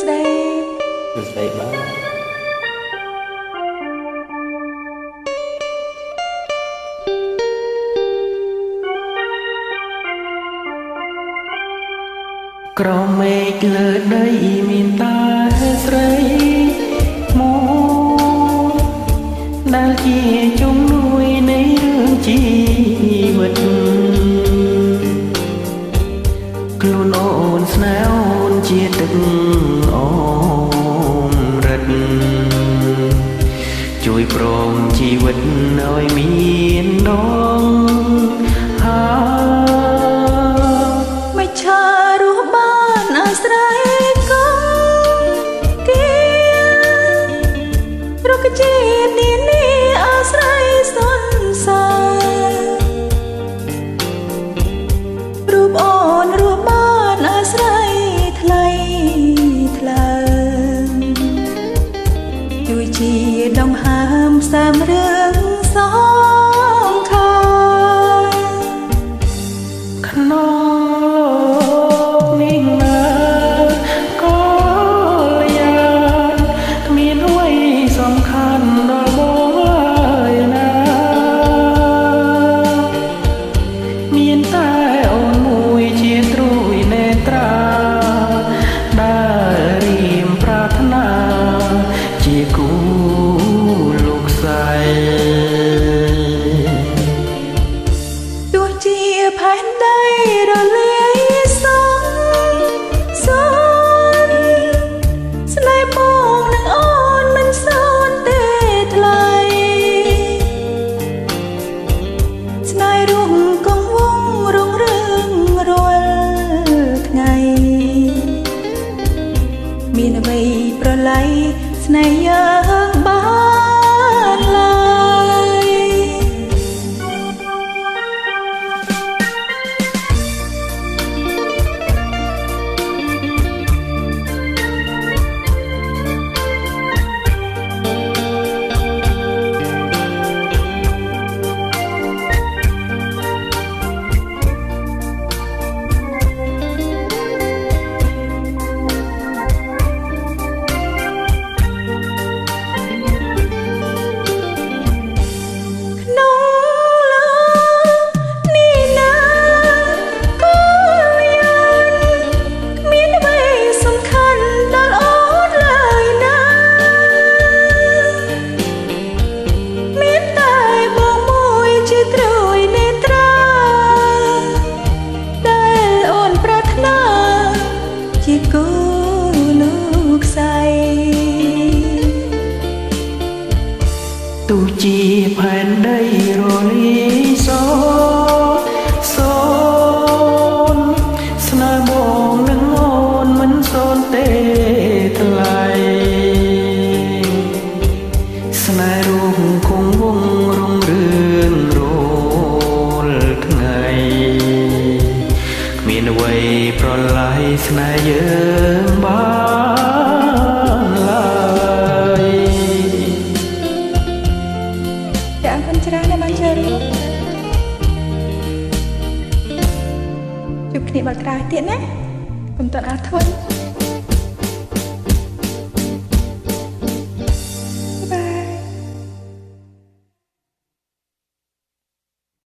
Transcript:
ស្ដីស្ដីបាទក្រមេឃលើដីមានតែស្រីមកដែលជាជំនួយនៃរឿងជីវិតខ្លួនអូនស្នេហ៍អូនជាទឹកអូនរិតជួយព្រមជីវិតឲ្យមានដងមិនឆារស់បានអាស្រ័យកូនគេរុក្ខជាតិនេះអាស្រ័យសន្សាររូបអូនរស់បានអាស្រ័យថ្លៃថ្លើមជួយជាដងហើមផ្សាមរឿងសងខាក្នុងសំខាន់ដល់បងហើយណាមានតែអូនមួយជាត្រួយនេត្រាដែលរៀមប្រាថ្នាជាគូលោកស្រីទោះជាផែនដីរលាយសងសនស្នេហ៍បងនឹងអូនមិនសូនទេថ្លៃស្នេហ៍រួមគង់វងរងរឿងរាល់ថ្ងៃមានអ្វីប្រឡ័យស្នេហ៍យើងបានឡើយជាគូលោកស្រីទោះជាផែនដីរលាយសូនស្នេហ៍បងនឹងអូនមិនសូនទេថ្លៃស្នេហ៍រួមគង់វងរងរឿងរាល់ថ្ងៃគ្មានអ្វីប្រឡាយស្នេហ៍យើងបានឡើយចាអរគុណច្រើនដែលបានចូលរួមជួបគ្នាបាត់ក្រោយទៀតណាកុំតន់អត់ធន់